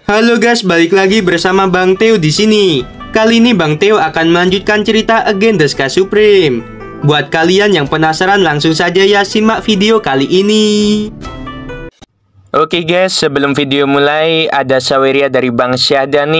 Halo guys, balik lagi bersama Bang Theo di sini. Kali ini Bang Theo akan melanjutkan cerita Again the Sky Supreme. Buat kalian yang penasaran, langsung saja ya simak video kali ini. Oke guys, sebelum video mulai ada saweria dari Bang Syahdan.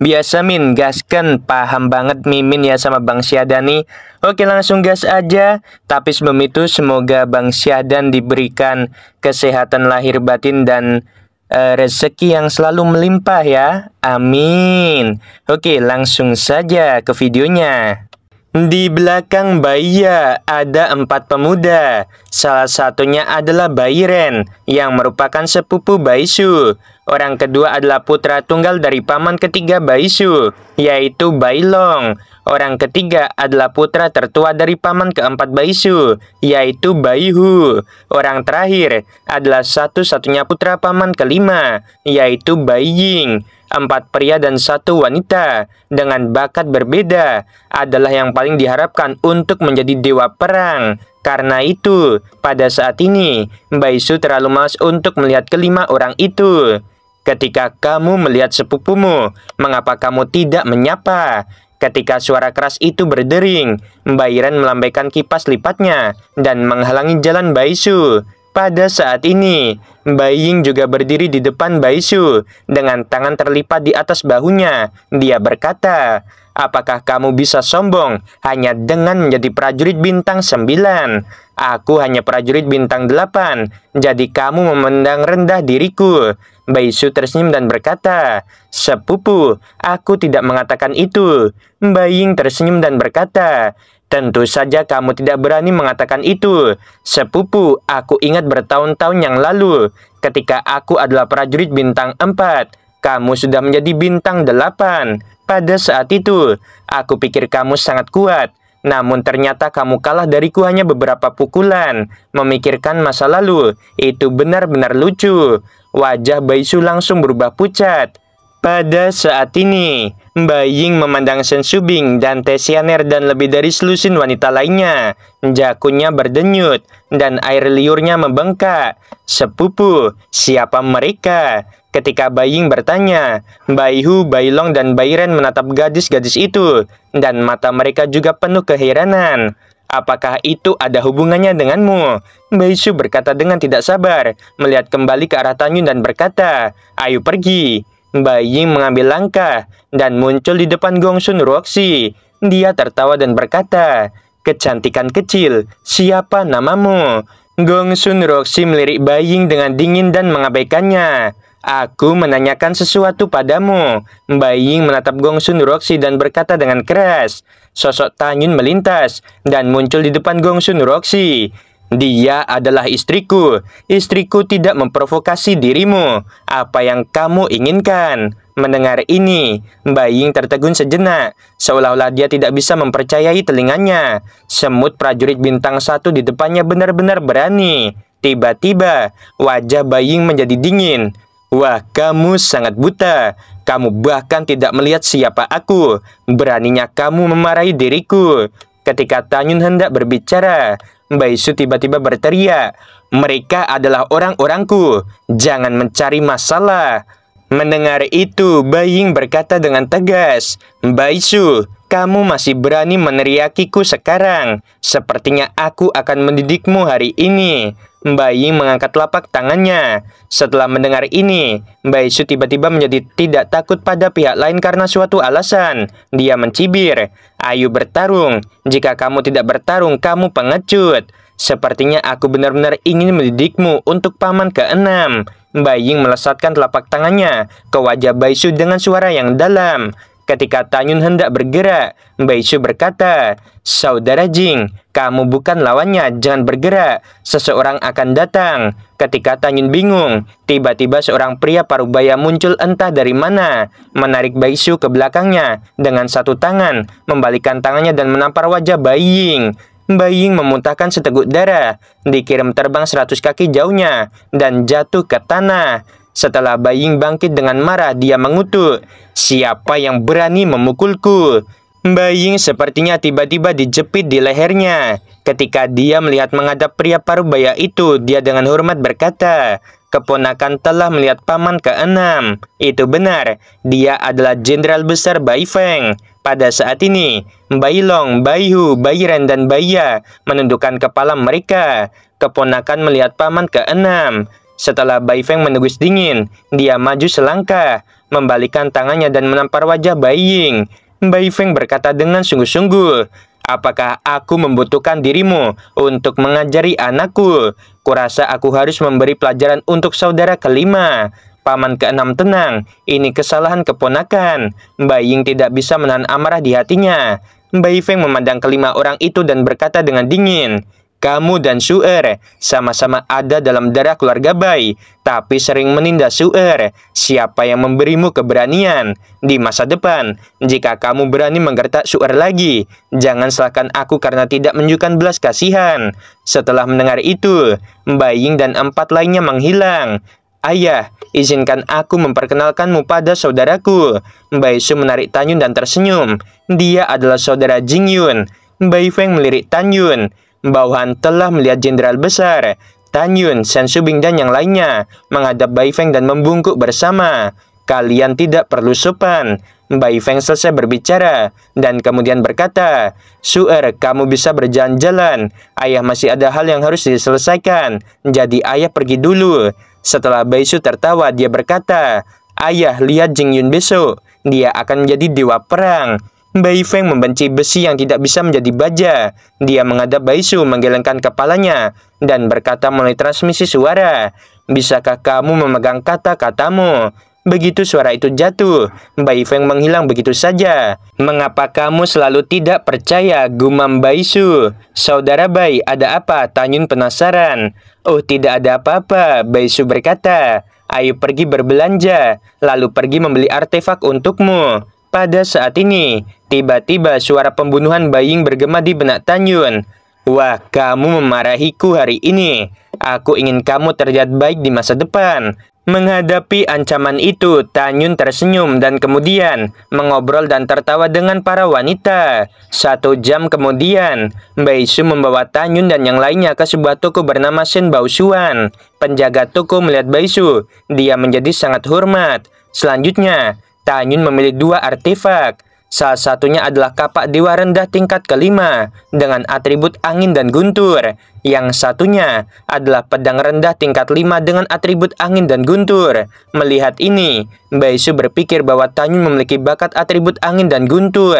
Biasa Min, gaskan, paham banget Mimin ya sama Bang Syahdan. Oke, langsung gas aja. Tapi sebelum itu semoga Bang Syahdan diberikan kesehatan lahir batin dan rezeki yang selalu melimpah ya. Amin. Oke, langsung saja ke videonya. Di belakang Baiya ada 4 pemuda. Salah satunya adalah Bairen yang merupakan sepupu Baisu. Orang kedua adalah putra tunggal dari paman ketiga Baisu, yaitu Bailong. Orang ketiga adalah putra tertua dari paman keempat Baisu, yaitu Baihu. Orang terakhir adalah satu-satunya putra paman kelima, yaitu Baiying. 4 pria dan 1 wanita dengan bakat berbeda adalah yang paling diharapkan untuk menjadi dewa perang. Karena itu, pada saat ini, Baisu terlalu malas untuk melihat kelima orang itu. Ketika kamu melihat sepupumu, mengapa kamu tidak menyapa? Ketika suara keras itu berdering, Bairen melambaikan kipas lipatnya dan menghalangi jalan Baisu. Pada saat ini, Baiying juga berdiri di depan Baisu dengan tangan terlipat di atas bahunya. Dia berkata, "Apakah kamu bisa sombong hanya dengan menjadi prajurit bintang 9? Aku hanya prajurit bintang 8, jadi kamu memandang rendah diriku." Baisu tersenyum dan berkata, "Sepupu, aku tidak mengatakan itu." Baiying tersenyum dan berkata, "Tentu saja kamu tidak berani mengatakan itu. Sepupu, aku ingat bertahun-tahun yang lalu, ketika aku adalah prajurit bintang 4, kamu sudah menjadi bintang 8. Pada saat itu, aku pikir kamu sangat kuat. Namun ternyata kamu kalah dariku hanya beberapa pukulan." Memikirkan masa lalu, itu benar-benar lucu. Wajah Baisu langsung berubah pucat. Pada saat ini, Baiying memandang Sensubing dan Tesianer dan lebih dari selusin wanita lainnya. Jakunnya berdenyut dan air liurnya membengkak. "Sepupu, siapa mereka?" Ketika Baiying bertanya, Baihu, Bailong, dan Bairen menatap gadis-gadis itu, dan mata mereka juga penuh keheranan. "Apakah itu ada hubungannya denganmu?" Baisu berkata dengan tidak sabar, melihat kembali ke arah Tanyun dan berkata, "Ayo pergi." Baiying mengambil langkah dan muncul di depan Gongsun Roxy. Dia tertawa dan berkata, "Kecantikan kecil, siapa namamu?" Gongsun Roxy melirik Baiying dengan dingin dan mengabaikannya. "Aku menanyakan sesuatu padamu." Baiying menatap Gongsun Roxy dan berkata dengan keras. Sosok Tanyun melintas dan muncul di depan Gongsun Roxy. "Dia adalah istriku. Istriku tidak memprovokasi dirimu. Apa yang kamu inginkan?" Mendengar ini, Baiying tertegun sejenak, seolah-olah dia tidak bisa mempercayai telinganya. Semut prajurit bintang 1 di depannya benar-benar berani. Tiba-tiba, wajah Baiying menjadi dingin. "Wah, kamu sangat buta. Kamu bahkan tidak melihat siapa aku. Beraninya kamu memarahi diriku." Ketika Tanyun hendak berbicara, Baisu tiba-tiba berteriak, "Mereka adalah orang-orangku. Jangan mencari masalah." Mendengar itu, Baiying berkata dengan tegas, "Baisu, kamu masih berani meneriakiku sekarang. Sepertinya aku akan mendidikmu hari ini." Baiying mengangkat telapak tangannya. Setelah mendengar ini, Baisu tiba-tiba menjadi tidak takut pada pihak lain karena suatu alasan. Dia mencibir, "Ayo bertarung. Jika kamu tidak bertarung, kamu pengecut. Sepertinya aku benar-benar ingin mendidikmu untuk paman ke-6. Baiying melesatkan telapak tangannya ke wajah Baisu dengan suara yang dalam. Ketika Tanyun hendak bergerak, Baisu berkata, "Saudara Jing, kamu bukan lawannya, jangan bergerak. Seseorang akan datang." Ketika Tanyun bingung, tiba-tiba seorang pria parubaya muncul entah dari mana, menarik Baisu ke belakangnya dengan satu tangan, membalikkan tangannya dan menampar wajah Baiying. Baiying memuntahkan seteguk darah, dikirim terbang 100 kaki jauhnya, dan jatuh ke tanah. Setelah Baiying bangkit dengan marah, dia mengutuk, "Siapa yang berani memukulku?" Baiying sepertinya tiba-tiba dijepit di lehernya. Ketika dia melihat menghadap pria parubaya itu, dia dengan hormat berkata, keponakan telah melihat paman keenam. Itu benar, dia adalah Jenderal Besar Bai Feng. Pada saat ini, Bai Long, Bai Hu, Bai Ren, dan Bai Ya menundukkan kepala mereka. Keponakan melihat paman keenam. Setelah Bai Feng menegus dingin, dia maju selangkah, membalikkan tangannya dan menampar wajah Bai Ying. Bai Feng berkata dengan sungguh-sungguh, "Apakah aku membutuhkan dirimu untuk mengajari anakku? Kurasa aku harus memberi pelajaran untuk saudara kelima." Paman keenam tenang, ini kesalahan keponakan. Bai Ying tidak bisa menahan amarah di hatinya. Bai Feng memandang kelima orang itu dan berkata dengan dingin, "Kamu dan Su'er sama-sama ada dalam darah keluarga Bai, tapi sering menindas Su'er. Siapa yang memberimu keberanian? Di masa depan, jika kamu berani menggertak Su'er lagi, jangan salahkan aku karena tidak menunjukkan belas kasihan." Setelah mendengar itu, Bai Ying dan 4 lainnya menghilang. "Ayah, izinkan aku memperkenalkanmu pada saudaraku." Bai Su menarik Tan Yun dan tersenyum. Dia adalah saudara Jing Yun. Bai Feng melirik Tan Yun. Bawahan telah melihat Jenderal Besar. Tan Yun, Shen Shubing, dan yang lainnya menghadap Bai Feng dan membungkuk bersama. "Kalian tidak perlu sopan." Bai Feng selesai berbicara dan kemudian berkata, "Su'er, kamu bisa berjalan-jalan. Ayah masih ada hal yang harus diselesaikan. Jadi ayah pergi dulu." Setelah Bai Su tertawa, dia berkata, "Ayah, lihat Jing Yun besok. Dia akan menjadi dewa perang." Bai Feng membenci besi yang tidak bisa menjadi baja. Dia menghadap Bai Su, menggelengkan kepalanya, dan berkata melalui transmisi suara, "Bisakah kamu memegang kata-katamu?" Begitu suara itu jatuh, Bai Feng menghilang begitu saja. "Mengapa kamu selalu tidak percaya?" gumam Bai Su. "Saudara Bai, ada apa?" Tan Yun penasaran. "Oh, tidak ada apa-apa," Bai Su berkata. "Ayo pergi berbelanja, lalu pergi membeli artefak untukmu." Pada saat ini, tiba-tiba suara pembunuhan Bai Ying bergema di benak Tan Yun. "Wah, kamu memarahiku hari ini. Aku ingin kamu terlihat baik di masa depan." Menghadapi ancaman itu, Tan Yun tersenyum dan kemudian mengobrol dan tertawa dengan para wanita. 1 jam kemudian, Bai Su membawa Tan Yun dan yang lainnya ke sebuah toko bernama Shen Baoshuan. Penjaga toko melihat Bai Su, dia menjadi sangat hormat. Selanjutnya, Tan Yun memilih 2 artefak. Salah satunya adalah kapak dewa rendah tingkat kelima dengan atribut angin dan guntur. Yang satunya adalah pedang rendah tingkat 5 dengan atribut angin dan guntur. Melihat ini, Bai Su berpikir bahwa Tan Yun memiliki bakat atribut angin dan guntur.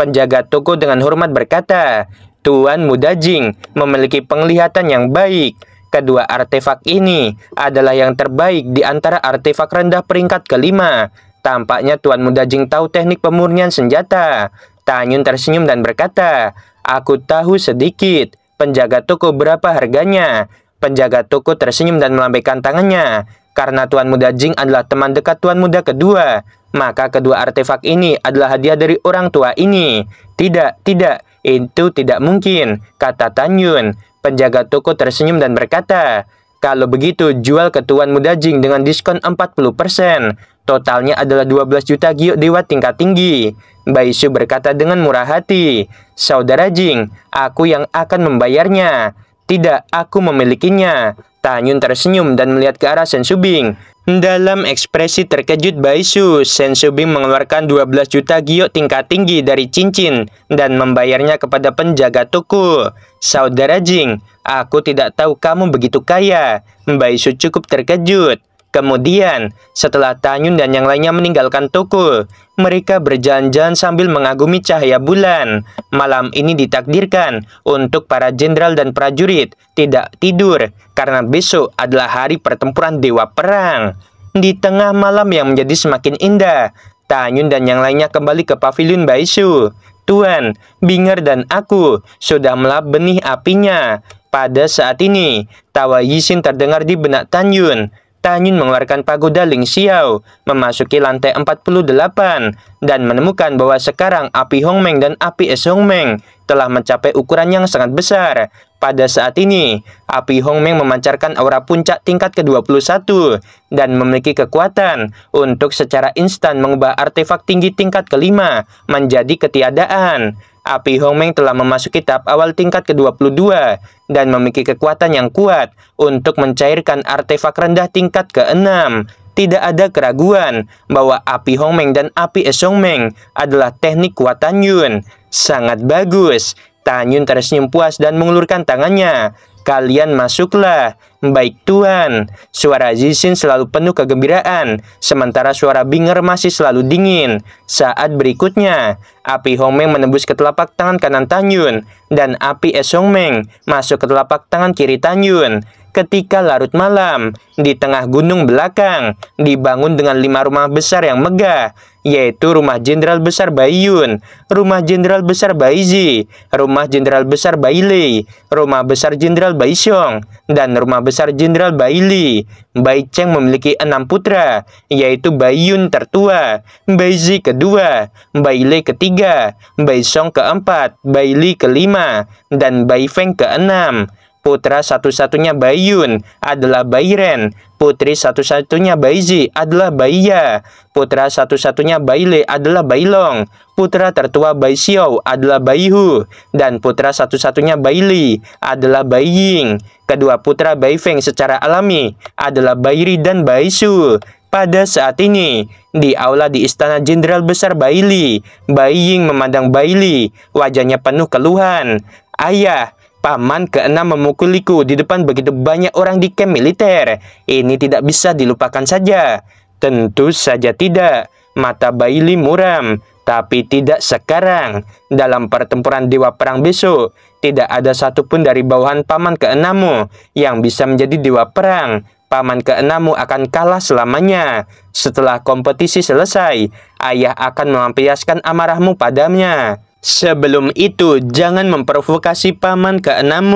Penjaga toko dengan hormat berkata, "Tuan Muda Jing memiliki penglihatan yang baik. Kedua artefak ini adalah yang terbaik di antara artefak rendah peringkat kelima. Tampaknya Tuan Muda Jing tahu teknik pemurnian senjata." Tan Yun tersenyum dan berkata, "Aku tahu sedikit." Penjaga toko, berapa harganya? Penjaga toko tersenyum dan melambaikan tangannya. Karena Tuan Muda Jing adalah teman dekat Tuan Muda kedua, maka kedua artefak ini adalah hadiah dari orang tua ini. Tidak, itu tidak mungkin," kata Tan Yun. Penjaga toko tersenyum dan berkata, "Kalau begitu, jual ke Tuan Muda Jing dengan diskon 40%. Totalnya adalah 12 juta giok dewa tingkat tinggi." Bai Su berkata dengan murah hati, "Saudara Jing, aku yang akan membayarnya." "Tidak, aku memilikinya." Tan Yun tersenyum dan melihat ke arah Shen Shubing. Dalam ekspresi terkejut Bai Su, Shen Shubing mengeluarkan 12 juta giok tingkat tinggi dari cincin dan membayarnya kepada penjaga toko. "Saudara Jing, aku tidak tahu kamu begitu kaya." Bai Su cukup terkejut. Kemudian, setelah Tan Yun dan yang lainnya meninggalkan toko, mereka berjalan-jalan sambil mengagumi cahaya bulan. Malam ini ditakdirkan untuk para jenderal dan prajurit tidak tidur karena besok adalah hari pertempuran dewa perang. Di tengah malam yang menjadi semakin indah, Tan Yun dan yang lainnya kembali ke pavilion Bai Su. "Tuan, Binger dan aku sudah melap benih apinya." Pada saat ini, tawa Yixin terdengar di benak Tan Yun. Tan Yun mengeluarkan pagoda Ling Xiao, memasuki lantai 48, dan menemukan bahwa sekarang api Hongmeng dan api es Hongmeng telah mencapai ukuran yang sangat besar. Pada saat ini, api Hongmeng memancarkan aura puncak tingkat ke-21 dan memiliki kekuatan untuk secara instan mengubah artefak tinggi tingkat kelima menjadi ketiadaan. Api Hongmeng telah memasuki tahap awal tingkat ke-22 dan memiliki kekuatan yang kuat untuk mencairkan artefak rendah tingkat ke-6. Tidak ada keraguan bahwa api Hongmeng dan api Esongmeng adalah teknik kuat Tan Yun. Sangat bagus. Tan Yun tersenyum puas dan mengulurkan tangannya. Kalian masuklah. Baik Tuan. Suara Zixin selalu penuh kegembiraan, sementara suara Binger masih selalu dingin. Saat berikutnya, api Hongmeng menembus ke telapak tangan kanan Tan Yun, dan api Esongmeng masuk ke telapak tangan kiri Tan Yun. Ketika larut malam, di tengah gunung belakang, dibangun dengan 5 rumah besar yang megah, yaitu Rumah Jenderal Besar Bai Yun, Rumah Jenderal Besar Bai Zi, Rumah Jenderal Besar Bai Lei, Rumah Besar Jenderal Bai Xiong, dan Rumah Besar Jenderal Bai Li. Bai Cheng memiliki 6 putra, yaitu Bai Yun tertua, Bai Zi kedua, Bai Lei ketiga, Bai Xiong keempat, Bai Li kelima, dan Bai Feng keenam. Putra satu-satunya Bai Yun adalah Bai Ren. Putri satu-satunya Bai Zi adalah Bai Ya. Putra satu-satunya Bai Le adalah Bai Long. Putra tertua Bai Xiao adalah Bai Hu. Dan putra satu-satunya Bai Li adalah Bai Ying. Kedua putra Bai Feng secara alami adalah Bai Ri dan Bai Su. Pada saat ini, di aula di Istana Jenderal Besar Bai Li, Bai Ying memandang Bai Li. Wajahnya penuh keluhan. Ayah, Paman ke-6 memukuliku di depan begitu banyak orang di kamp militer. Ini tidak bisa dilupakan saja. Tentu saja tidak. Mata Bai Li muram. Tapi tidak sekarang. Dalam pertempuran Dewa Perang besok, tidak ada satupun dari bawahan Paman ke-6 yang bisa menjadi Dewa Perang. Paman ke-6 akan kalah selamanya. Setelah kompetisi selesai, ayah akan melampiaskan amarahmu padanya. Sebelum itu, jangan memprovokasi Paman ke-6.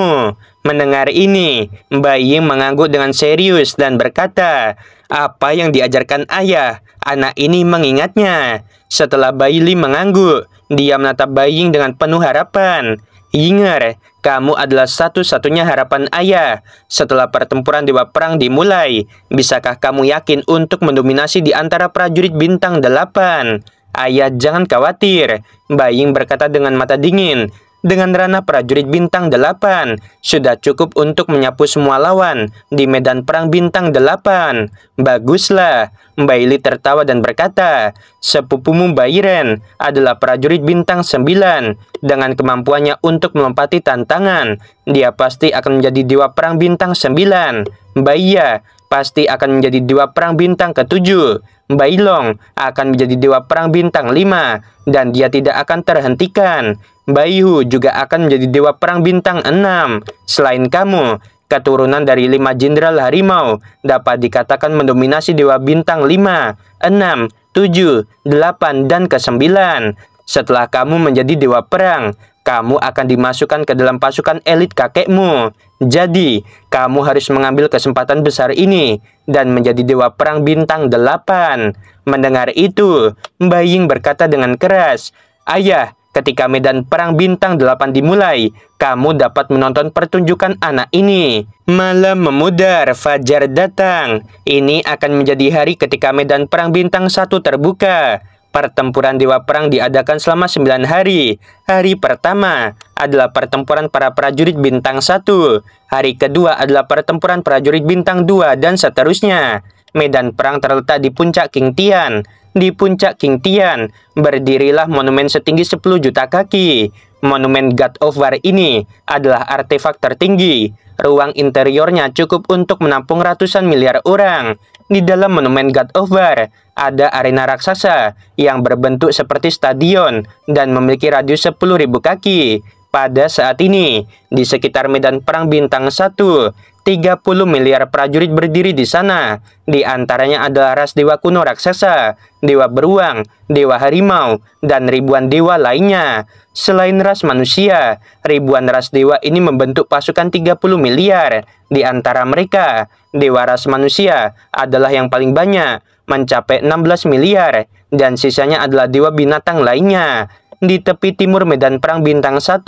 Mendengar ini, Bai Ying mengangguk dengan serius dan berkata, apa yang diajarkan ayah, anak ini mengingatnya. Setelah Bai Li mengangguk, dia menatap Bai Ying dengan penuh harapan. Yinger, kamu adalah satu-satunya harapan ayah. Setelah pertempuran Dewa Perang dimulai, bisakah kamu yakin untuk mendominasi di antara prajurit bintang 8? Ayah, jangan khawatir. Bai Ying berkata dengan mata dingin. Dengan ranah prajurit bintang 8, sudah cukup untuk menyapu semua lawan di medan perang bintang 8. Baguslah. Bai Li tertawa dan berkata, sepupumu Bai Ren adalah prajurit bintang 9. Dengan kemampuannya untuk melompati tantangan, dia pasti akan menjadi dewa perang bintang 9. Bai Ya pasti akan menjadi dewa perang bintang ke-7. Bai Long akan menjadi dewa perang bintang 5 dan dia tidak akan terhentikan. Bai Hu juga akan menjadi dewa perang bintang 6. Selain kamu, keturunan dari 5 jenderal harimau dapat dikatakan mendominasi dewa bintang 5, 6, 7, 8, dan ke-9. Setelah kamu menjadi dewa perang, kamu akan dimasukkan ke dalam pasukan elit kakekmu. Jadi, kamu harus mengambil kesempatan besar ini dan menjadi dewa perang bintang 8. Mendengar itu, Bai Ying berkata dengan keras, ayah, ketika medan perang bintang 8 dimulai, kamu dapat menonton pertunjukan anak ini. Malam memudar, fajar datang. Ini akan menjadi hari ketika medan perang bintang 1 terbuka. Pertempuran Dewa Perang diadakan selama 9 hari. Hari pertama adalah pertempuran para prajurit bintang 1. Hari kedua adalah pertempuran prajurit bintang 2 dan seterusnya. Medan perang terletak di puncak King Tian. Di puncak King Tian, berdirilah monumen setinggi 10 juta kaki. Monumen God of War ini adalah artefak tertinggi. Ruang interiornya cukup untuk menampung ratusan miliar orang. Di dalam monumen God of War, ada arena raksasa yang berbentuk seperti stadion dan memiliki radius 10.000 kaki. Pada saat ini, di sekitar medan perang bintang 1, 30 miliar prajurit berdiri di sana. Di antaranya adalah ras dewa kuno raksasa, dewa beruang, dewa harimau, dan ribuan dewa lainnya. Selain ras manusia, ribuan ras dewa ini membentuk pasukan 30 miliar. Di antara mereka, dewa ras manusia adalah yang paling banyak, mencapai 16 miliar, dan sisanya adalah dewa binatang lainnya. Di tepi timur medan perang bintang 1,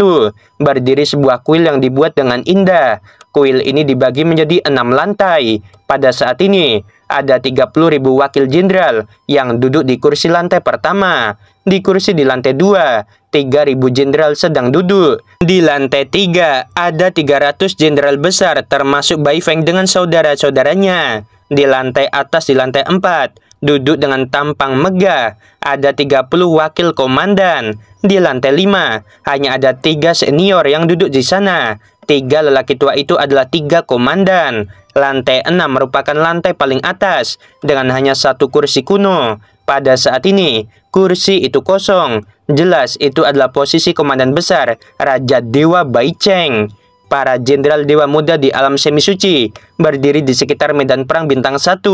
berdiri sebuah kuil yang dibuat dengan indah. Kuil ini dibagi menjadi 6 lantai. Pada saat ini, ada 30.000 wakil jenderal yang duduk di kursi lantai pertama. Di kursi di lantai 2, 3.000 jenderal sedang duduk. Di lantai 3 ada 300 jenderal besar termasuk Bai Feng dengan saudara-saudaranya. Di lantai atas, di lantai 4, duduk dengan tampang megah, ada 30 wakil komandan. Di lantai 5, hanya ada 3 senior yang duduk di sana. 3 lelaki tua itu adalah 3 komandan. Lantai 6 merupakan lantai paling atas dengan hanya 1 kursi kuno. Pada saat ini, kursi itu kosong. Jelas itu adalah posisi komandan besar Raja Dewa Bai Cheng. Para jenderal Dewa Muda di alam semi suci berdiri di sekitar medan perang bintang 1,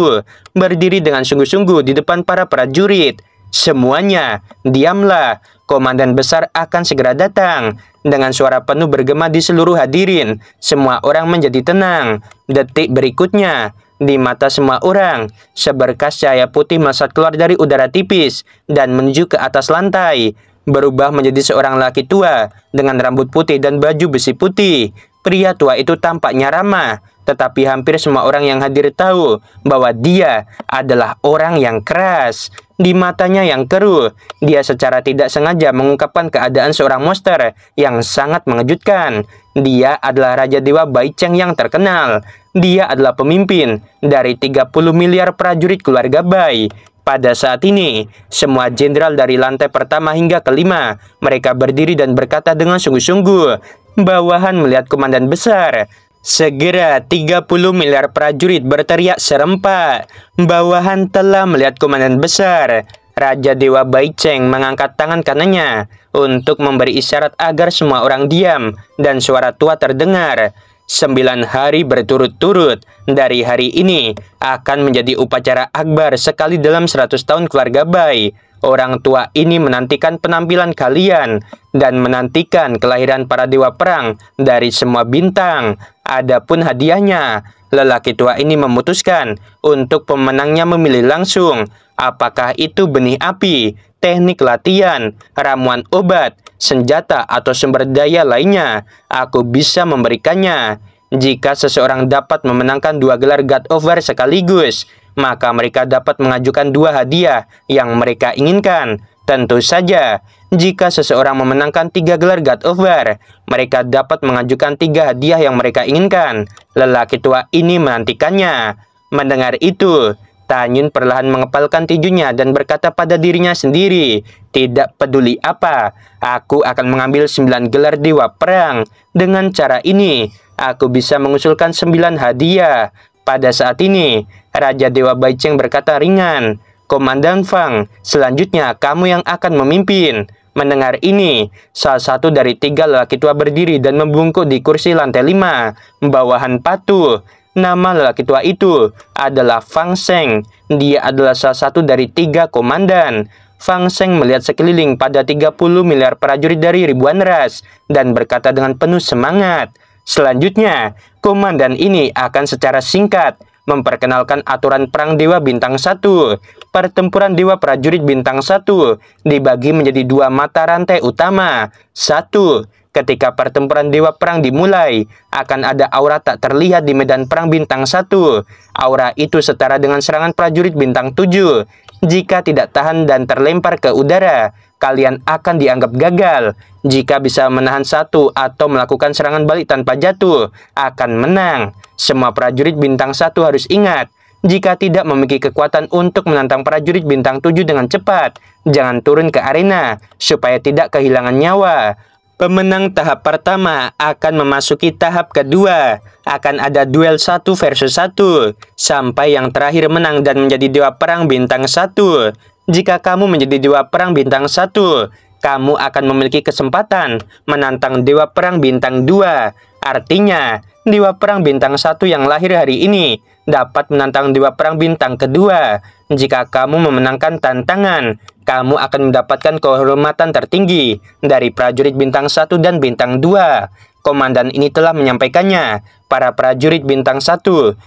berdiri dengan sungguh-sungguh di depan para prajurit. Semuanya, diamlah, komandan besar akan segera datang. Dengan suara penuh bergema di seluruh hadirin, semua orang menjadi tenang. Detik berikutnya, di mata semua orang, seberkas cahaya putih melesat keluar dari udara tipis dan menuju ke atas lantai, berubah menjadi seorang laki tua dengan rambut putih dan baju besi putih. Pria tua itu tampaknya ramah, tetapi hampir semua orang yang hadir tahu bahwa dia adalah orang yang keras. Di matanya yang keruh, dia secara tidak sengaja mengungkapkan keadaan seorang monster yang sangat mengejutkan. Dia adalah Raja Dewa Bai Cheng yang terkenal. Dia adalah pemimpin dari 30 miliar prajurit keluarga Bai. Pada saat ini, semua jenderal dari lantai pertama hingga kelima, mereka berdiri dan berkata dengan sungguh-sungguh. Bawahan melihat komandan besar. Segera 30 miliar prajurit berteriak serempak. Bawahan telah melihat komandan besar. Raja Dewa Bai Cheng mengangkat tangan kanannya untuk memberi isyarat agar semua orang diam dan suara tua terdengar. 9 hari berturut-turut dari hari ini akan menjadi upacara akbar sekali dalam 100 tahun keluarga Bai. Orang tua ini menantikan penampilan kalian dan menantikan kelahiran para dewa perang dari semua bintang. Adapun hadiahnya, lelaki tua ini memutuskan untuk pemenangnya memilih langsung. Apakah itu benih api, teknik latihan, ramuan obat, senjata, atau sumber daya lainnya? Aku bisa memberikannya. Jika seseorang dapat memenangkan 2 gelar God of War sekaligus, maka mereka dapat mengajukan 2 hadiah yang mereka inginkan. Tentu saja, jika seseorang memenangkan 3 gelar God of War, mereka dapat mengajukan 3 hadiah yang mereka inginkan. Lelaki tua ini menantikannya. Mendengar itu, Tanyun perlahan mengepalkan tinjunya dan berkata pada dirinya sendiri, "Tidak peduli apa, aku akan mengambil 9 gelar dewa perang. Dengan cara ini, aku bisa mengusulkan 9 hadiah." Pada saat ini, Raja Dewa Bai Cheng berkata ringan, "Komandan Fang, selanjutnya kamu yang akan memimpin." Mendengar ini, salah satu dari 3 lelaki tua berdiri dan membungkuk di kursi lantai 5. Bawahan patuh. Nama lelaki tua itu adalah Fang Sheng. Dia adalah salah satu dari 3 komandan. Fang Sheng melihat sekeliling pada 30 miliar prajurit dari ribuan ras dan berkata dengan penuh semangat. Selanjutnya, komandan ini akan secara singkat memperkenalkan aturan perang Dewa Bintang 1. Pertempuran Dewa Prajurit Bintang 1 dibagi menjadi 2 mata rantai utama. 1. Ketika pertempuran Dewa Perang dimulai, akan ada aura tak terlihat di medan perang Bintang 1. Aura itu setara dengan serangan prajurit Bintang 7. Jika tidak tahan dan terlempar ke udara, kalian akan dianggap gagal. Jika bisa menahan satu atau melakukan serangan balik tanpa jatuh, akan menang. Semua prajurit Bintang 1 harus ingat, jika tidak memiliki kekuatan untuk menantang prajurit Bintang 7 dengan cepat, jangan turun ke arena supaya tidak kehilangan nyawa. Pemenang tahap pertama akan memasuki tahap kedua. Akan ada duel 1 versus 1, sampai yang terakhir menang dan menjadi Dewa Perang Bintang 1. Jika kamu menjadi Dewa Perang Bintang 1, kamu akan memiliki kesempatan menantang Dewa Perang Bintang 2. Artinya, Dewa Perang Bintang 1 yang lahir hari ini dapat menantang Dewa Perang Bintang kedua. Jika kamu memenangkan tantangan, kamu akan mendapatkan kehormatan tertinggi dari prajurit Bintang 1 dan Bintang 2. Komandan ini telah menyampaikannya. Para prajurit Bintang 1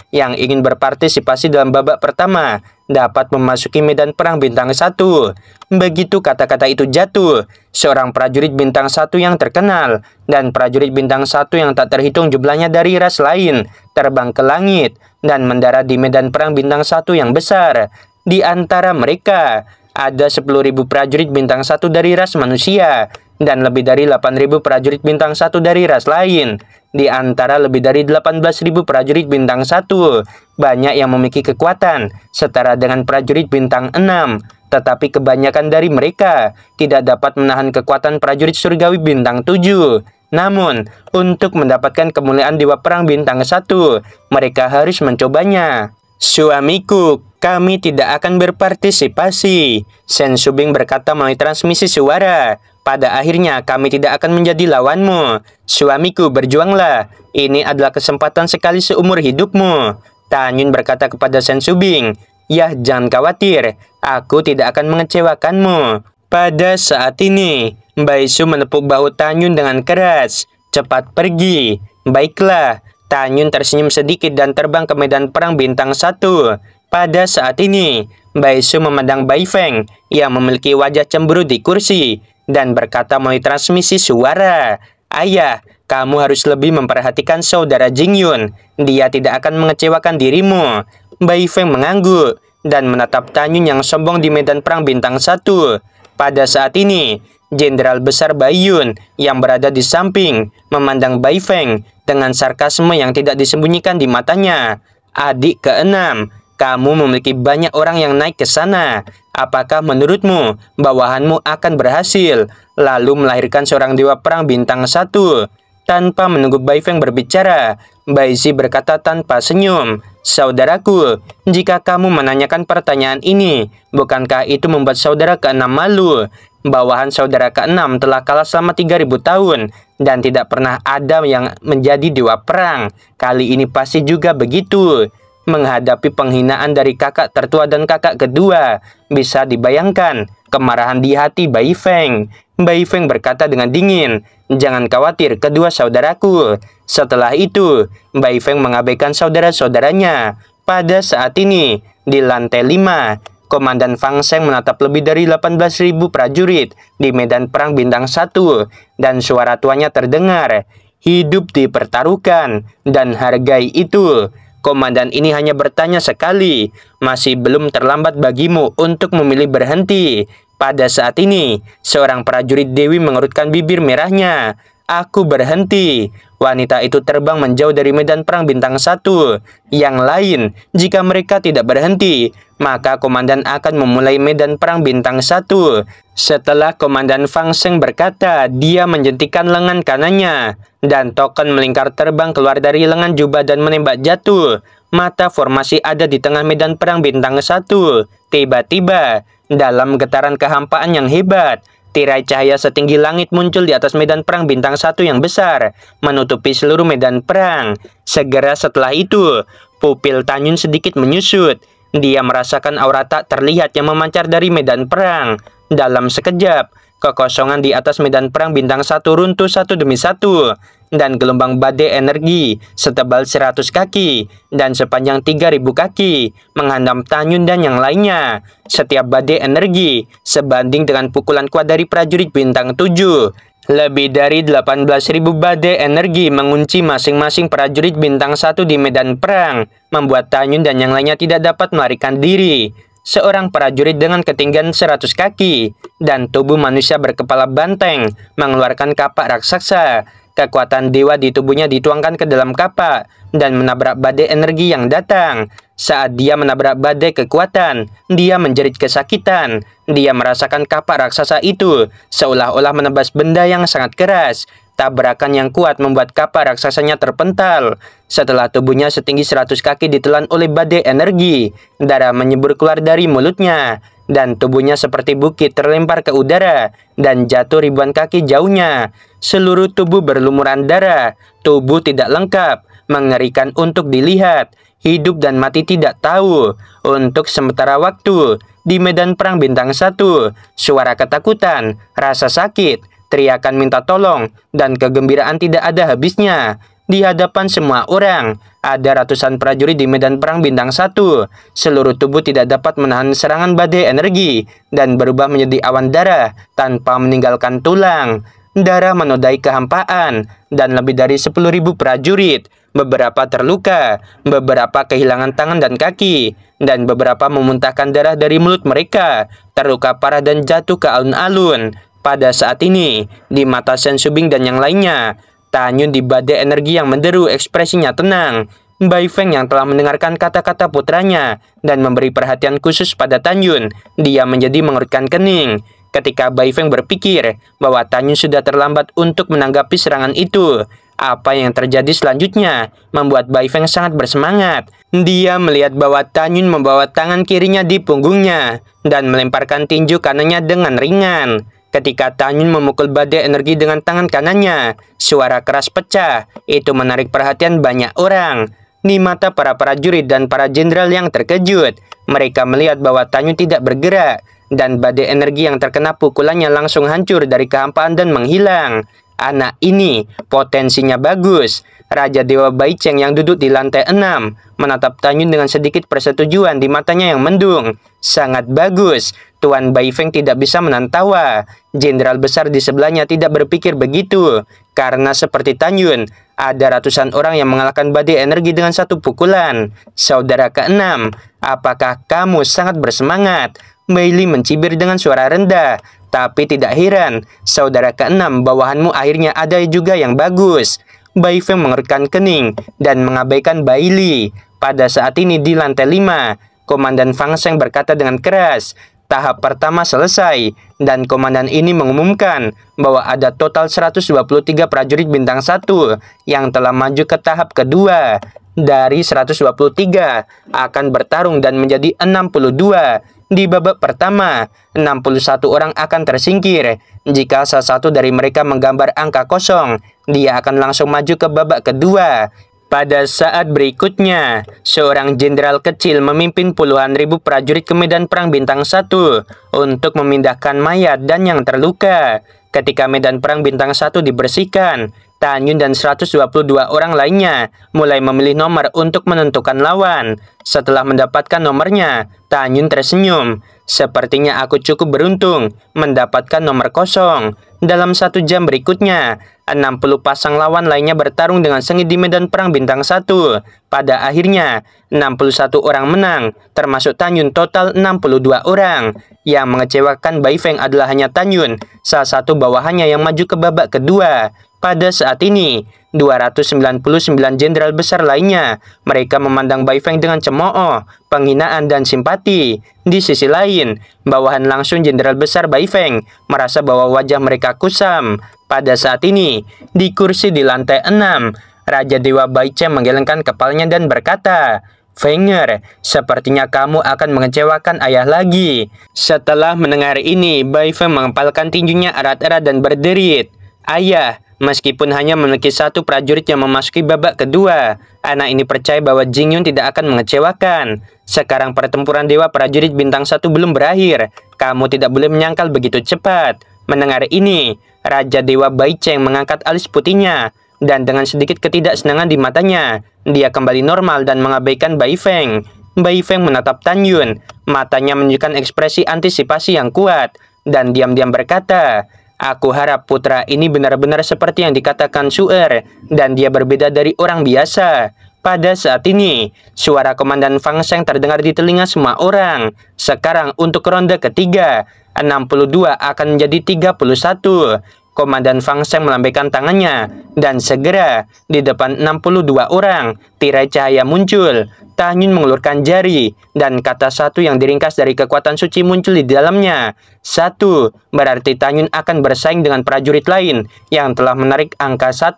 yang ingin berpartisipasi dalam babak pertama dapat memasuki medan perang Bintang 1. Begitu kata-kata itu jatuh, seorang prajurit Bintang 1 yang terkenal dan prajurit Bintang 1 yang tak terhitung jumlahnya dari ras lain terbang ke langit dan mendarat di medan perang Bintang 1 yang besar. Di antara mereka ada 10.000 prajurit Bintang 1 dari ras manusia dan lebih dari 8.000 prajurit bintang 1 dari ras lain. Di antara lebih dari 18.000 prajurit bintang 1, banyak yang memiliki kekuatan setara dengan prajurit bintang 6, tetapi kebanyakan dari mereka tidak dapat menahan kekuatan prajurit surgawi bintang 7. Namun, untuk mendapatkan kemuliaan Dewa Perang bintang 1, mereka harus mencobanya. Suamiku, kami tidak akan berpartisipasi, Shen Shubing berkata melalui transmisi suara. Pada akhirnya kami tidak akan menjadi lawanmu. Suamiku, berjuanglah. Ini adalah kesempatan sekali seumur hidupmu. Tan Yun berkata kepada Shen Shubing, "Yah, jangan khawatir, aku tidak akan mengecewakanmu." Pada saat ini, Bai Su menepuk bahu Tan Yun dengan keras. "Cepat pergi." "Baiklah." Tan Yun tersenyum sedikit dan terbang ke medan perang bintang 1. Pada saat ini, Bai Su memandang Bai Feng yang memiliki wajah cemburu di kursi dan berkata melalui transmisi suara, "Ayah, kamu harus lebih memperhatikan saudara Jing Yun. Dia tidak akan mengecewakan dirimu." Bai Feng mengangguk dan menatap Tan Yun yang sombong di medan perang bintang 1. Pada saat ini, Jenderal Besar Bai Yun yang berada di samping memandang Bai Feng dengan sarkasme yang tidak disembunyikan di matanya. "Adik keenam, kamu memiliki banyak orang yang naik ke sana. Apakah menurutmu bawahanmu akan berhasil lalu melahirkan seorang dewa perang bintang 1? Tanpa menunggu Bai Feng berbicara, Bai Zi berkata tanpa senyum, "Saudaraku, jika kamu menanyakan pertanyaan ini, bukankah itu membuat saudara keenam malu? Bawahan saudara keenam telah kalah selama 3.000 tahun dan tidak pernah ada yang menjadi dewa perang. Kali ini pasti juga begitu." Menghadapi penghinaan dari kakak tertua dan kakak kedua, bisa dibayangkan kemarahan di hati Bai Feng. Bai Feng berkata dengan dingin, "Jangan khawatir kedua saudaraku." Setelah itu, Bai Feng mengabaikan saudara-saudaranya. Pada saat ini, di lantai 5, Komandan Fang Sheng menatap lebih dari 18.000 prajurit di medan perang bintang 1 dan suara tuanya terdengar, "Hidup dipertaruhkan dan hargai itu." Komandan ini hanya bertanya sekali, "Masih belum terlambat bagimu untuk memilih berhenti." Pada saat ini, seorang prajurit Dewi mengerutkan bibir merahnya. "Aku berhenti." Wanita itu terbang menjauh dari medan perang bintang 1. Yang lain, jika mereka tidak berhenti, maka komandan akan memulai medan perang bintang 1. Setelah Komandan Fang Sheng berkata, dia menjentikan lengan kanannya, dan token melingkar terbang keluar dari lengan jubah dan menembak jatuh. Mata formasi ada di tengah medan perang bintang 1. Tiba-tiba, dalam getaran kehampaan yang hebat, tirai cahaya setinggi langit muncul di atas medan perang bintang 1 yang besar, menutupi seluruh medan perang. Segera setelah itu, pupil Tan Yun sedikit menyusut. Dia merasakan aura tak terlihat yang memancar dari medan perang. Dalam sekejap, kekosongan di atas medan perang bintang 1 runtuh satu demi satu, dan gelombang badai energi setebal 100 kaki dan sepanjang 3.000 kaki menghantam Tan Yun dan yang lainnya. Setiap badai energi sebanding dengan pukulan kuat dari prajurit bintang 7. Lebih dari 18.000 badai energi mengunci masing-masing prajurit bintang 1 di medan perang, membuat Tan Yun dan yang lainnya tidak dapat melarikan diri. Seorang prajurit dengan ketinggian 100 kaki dan tubuh manusia berkepala banteng mengeluarkan kapak raksasa. Kekuatan dewa di tubuhnya dituangkan ke dalam kapak dan menabrak badai energi yang datang. Saat dia menabrak badai kekuatan, dia menjerit kesakitan. Dia merasakan kapak raksasa itu seolah-olah menebas benda yang sangat keras. Tabrakan yang kuat membuat kapak raksasanya terpental. Setelah tubuhnya setinggi 100 kaki ditelan oleh badai energi, darah menyembur keluar dari mulutnya, dan tubuhnya seperti bukit terlempar ke udara dan jatuh ribuan kaki jauhnya. Seluruh tubuh berlumuran darah, tubuh tidak lengkap, mengerikan untuk dilihat, hidup dan mati tidak tahu. Untuk sementara waktu, di medan perang bintang 1, suara ketakutan, rasa sakit, teriakan minta tolong, dan kegembiraan tidak ada habisnya. Di hadapan semua orang, ada ratusan prajurit di medan perang bintang 1. Seluruh tubuh tidak dapat menahan serangan badai energi dan berubah menjadi awan darah tanpa meninggalkan tulang. Darah menodai kehampaan dan lebih dari 10.000 prajurit. Beberapa terluka, beberapa kehilangan tangan dan kaki, dan beberapa memuntahkan darah dari mulut mereka, terluka parah dan jatuh ke alun-alun. Pada saat ini, di mata Sen Subing dan yang lainnya, Tanyun di badai energi yang menderu ekspresinya tenang. Bai Feng yang telah mendengarkan kata-kata putranya dan memberi perhatian khusus pada Tanyun, dia menjadi mengerutkan kening. Ketika Bai Feng berpikir bahwa Tanyun sudah terlambat untuk menanggapi serangan itu, apa yang terjadi selanjutnya membuat Bai Feng sangat bersemangat. Dia melihat bahwa Tanyun membawa tangan kirinya di punggungnya dan melemparkan tinju kanannya dengan ringan. Ketika Tanyun memukul badai energi dengan tangan kanannya, suara keras pecah. Itu menarik perhatian banyak orang. Di mata para prajurit dan para jenderal yang terkejut, mereka melihat bahwa Tanyun tidak bergerak dan badai energi yang terkena pukulannya langsung hancur dari kehampaan dan menghilang. Anak ini potensinya bagus. Raja Dewa Baicheng yang duduk di lantai 6 menatap Tanyun dengan sedikit persetujuan di matanya yang mendung. Sangat bagus. Tuan Bai Feng tidak bisa menahan tawa. Jenderal besar di sebelahnya tidak berpikir begitu. Karena seperti Tanyun, ada ratusan orang yang mengalahkan badai energi dengan satu pukulan. Saudara ke-6, apakah kamu sangat bersemangat? Bailey mencibir dengan suara rendah. Tapi tidak heran, saudara ke-6 bawahanmu akhirnya ada juga yang bagus. Bai Feng mengerutkan kening dan mengabaikan Bailey. Pada saat ini di lantai 5, Komandan Fang Sheng berkata dengan keras, tahap pertama selesai, dan komandan ini mengumumkan bahwa ada total 123 prajurit bintang 1 yang telah maju ke tahap kedua. Dari 123 akan bertarung dan menjadi 62. Di babak pertama, 61 orang akan tersingkir. Jika salah satu dari mereka menggambar angka kosong, dia akan langsung maju ke babak kedua. Pada saat berikutnya, seorang jenderal kecil memimpin puluhan ribu prajurit ke medan perang bintang 1 untuk memindahkan mayat dan yang terluka. Ketika medan perang bintang 1 dibersihkan, Tanyun dan 122 orang lainnya mulai memilih nomor untuk menentukan lawan. Setelah mendapatkan nomornya, Tanyun tersenyum. Sepertinya aku cukup beruntung mendapatkan nomor kosong. Dalam 1 jam berikutnya, 60 pasang lawan lainnya bertarung dengan sengit di medan perang bintang 1. Pada akhirnya, 61 orang menang, termasuk Tanyun total 62 orang. Yang mengecewakan Bai Feng adalah hanya Tanyun, salah satu bawahannya yang maju ke babak kedua. Pada saat ini, 299 jenderal besar lainnya, mereka memandang Bai Feng dengan cemooh, penghinaan dan simpati. Di sisi lain, bawahan langsung jenderal besar Bai Feng merasa bahwa wajah mereka kusam. Pada saat ini, di kursi di lantai 6, Raja Dewa Baicheng menggelengkan kepalanya dan berkata, Fenger, sepertinya kamu akan mengecewakan ayah lagi. Setelah mendengar ini, Bai Feng mengepalkan tinjunya erat-erat dan berderit. Ayah, meskipun hanya memiliki satu prajurit yang memasuki babak kedua, anak ini percaya bahwa Jingyun tidak akan mengecewakan. Sekarang pertempuran Dewa Prajurit Bintang 1 belum berakhir. Kamu tidak boleh menyangkal begitu cepat. Mendengar ini, Raja Dewa Baicheng mengangkat alis putihnya, dan dengan sedikit ketidaksenangan di matanya, dia kembali normal dan mengabaikan Bai Feng. Bai Feng menatap Tanyun, matanya menunjukkan ekspresi antisipasi yang kuat, dan diam-diam berkata, aku harap putra ini benar-benar seperti yang dikatakan Suer, dan dia berbeda dari orang biasa. Pada saat ini, suara Komandan Fang Sheng terdengar di telinga semua orang. Sekarang untuk ronde ketiga, 62 akan menjadi 31. Komandan Fang Sheng melambaikan tangannya, dan segera di depan 62 orang, tirai cahaya muncul. Tanyun mengelurkan jari, dan kata satu yang diringkas dari kekuatan suci muncul di dalamnya. 1, berarti Tanyun akan bersaing dengan prajurit lain yang telah menarik angka 1.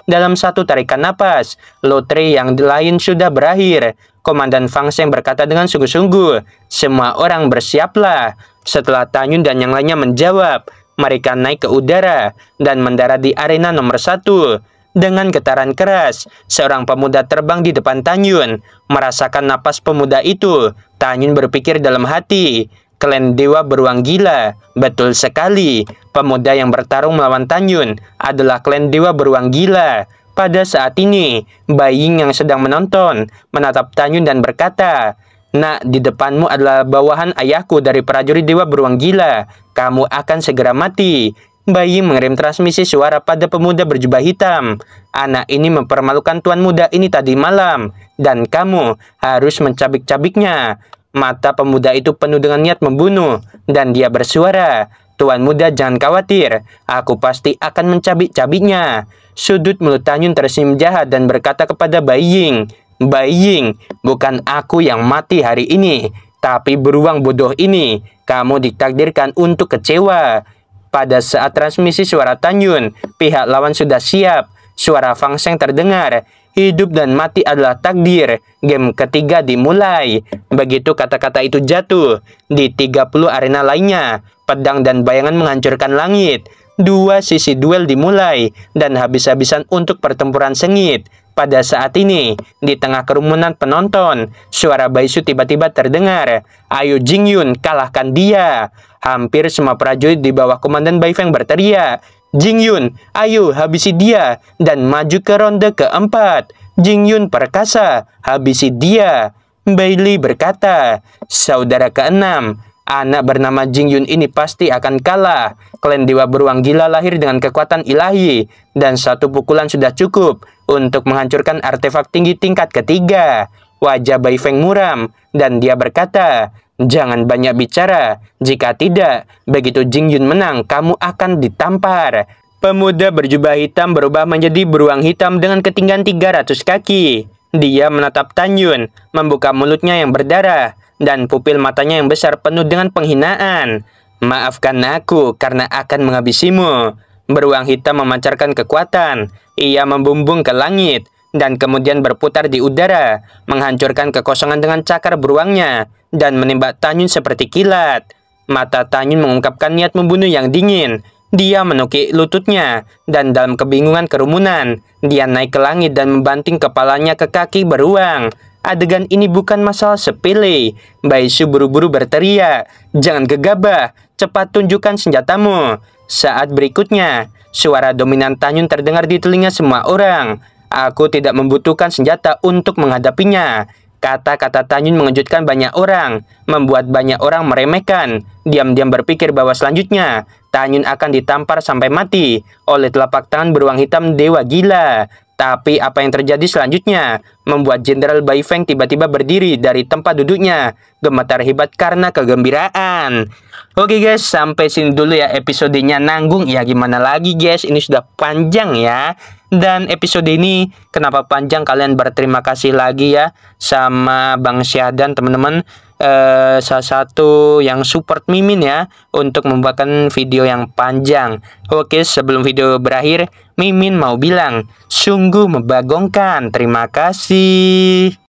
Dalam satu tarikan napas, lotre yang lain sudah berakhir. Komandan Fang Sheng berkata dengan sungguh-sungguh, semua orang bersiaplah. Setelah Tanyun dan yang lainnya menjawab, mereka naik ke udara dan mendarat di arena nomor 1. Dengan getaran keras, seorang pemuda terbang di depan Tanyun. Merasakan napas pemuda itu, Tanyun berpikir dalam hati, klan dewa beruang gila. Betul sekali, pemuda yang bertarung melawan Tanyun adalah klan dewa beruang gila. Pada saat ini, Bai Ying yang sedang menonton menatap Tanyun dan berkata, Nak, di depanmu adalah bawahan ayahku dari prajurit dewa beruang gila. Kamu akan segera mati. Bai Ying mengirim transmisi suara pada pemuda berjubah hitam. Anak ini mempermalukan tuan muda ini tadi malam, dan kamu harus mencabik-cabiknya. Mata pemuda itu penuh dengan niat membunuh, dan dia bersuara, Tuan muda jangan khawatir, aku pasti akan mencabik-cabiknya. Sudut mulut Tanyun tersenyum jahat dan berkata kepada Bai Ying, Bai Ying, bukan aku yang mati hari ini, tapi beruang bodoh ini. Kamu ditakdirkan untuk kecewa. Pada saat transmisi suara Tanyun, pihak lawan sudah siap. Suara Fang Sheng terdengar. Hidup dan mati adalah takdir. Game ketiga dimulai. Begitu kata-kata itu jatuh, di 30 arena lainnya, pedang dan bayangan menghancurkan langit. Dua sisi duel dimulai, dan habis-habisan untuk pertempuran sengit. Pada saat ini, di tengah kerumunan penonton, suara Baisu tiba-tiba terdengar. Ayo Jingyun, kalahkan dia. Hampir semua prajurit di bawah komandan Bai Feng berteriak, Jingyun, ayo habisi dia dan maju ke ronde keempat. Jingyun perkasa, habisi dia. Bailey berkata, saudara keenam, anak bernama Jingyun ini pasti akan kalah. Klan Dewa Beruang Gila lahir dengan kekuatan ilahi, dan satu pukulan sudah cukup untuk menghancurkan artefak tinggi tingkat ketiga. Wajah Bai Feng muram, dan dia berkata, jangan banyak bicara, jika tidak, begitu Jingyun menang, kamu akan ditampar. Pemuda berjubah hitam berubah menjadi beruang hitam dengan ketinggian 300 kaki. Dia menatap Tanyun, membuka mulutnya yang berdarah, dan pupil matanya yang besar penuh dengan penghinaan. Maafkan aku karena akan menghabisimu. Beruang hitam memancarkan kekuatan. Ia membumbung ke langit, dan kemudian berputar di udara, menghancurkan kekosongan dengan cakar beruangnya, dan menembak Tanyun seperti kilat. Mata Tanyun mengungkapkan niat membunuh yang dingin. Dia menukik lututnya, dan dalam kebingungan kerumunan, dia naik ke langit dan membanting kepalanya ke kaki beruang. Adegan ini bukan masalah sepele. Baisu buru-buru berteriak, jangan gegabah, cepat tunjukkan senjatamu. Saat berikutnya, suara dominan Tanyun terdengar di telinga semua orang. Aku tidak membutuhkan senjata untuk menghadapinya. Kata-kata Tanyun mengejutkan banyak orang, membuat banyak orang meremehkan. Diam-diam berpikir bahwa selanjutnya, Tanyun akan ditampar sampai mati oleh telapak tangan beruang hitam Dewa Gila. Tapi apa yang terjadi selanjutnya membuat Jenderal Bai Feng tiba-tiba berdiri dari tempat duduknya, gemetar hebat karena kegembiraan. Oke guys, sampai sini dulu ya episodenya. Nanggung ya, gimana lagi guys, ini sudah panjang ya. Dan episode ini kenapa panjang, kalian berterima kasih lagi ya sama Bang Syahdan teman-teman, salah satu yang support Mimin ya untuk membuatkan video yang panjang. Oke, sebelum video berakhir, Mimin mau bilang sungguh membagongkan. Terima kasih.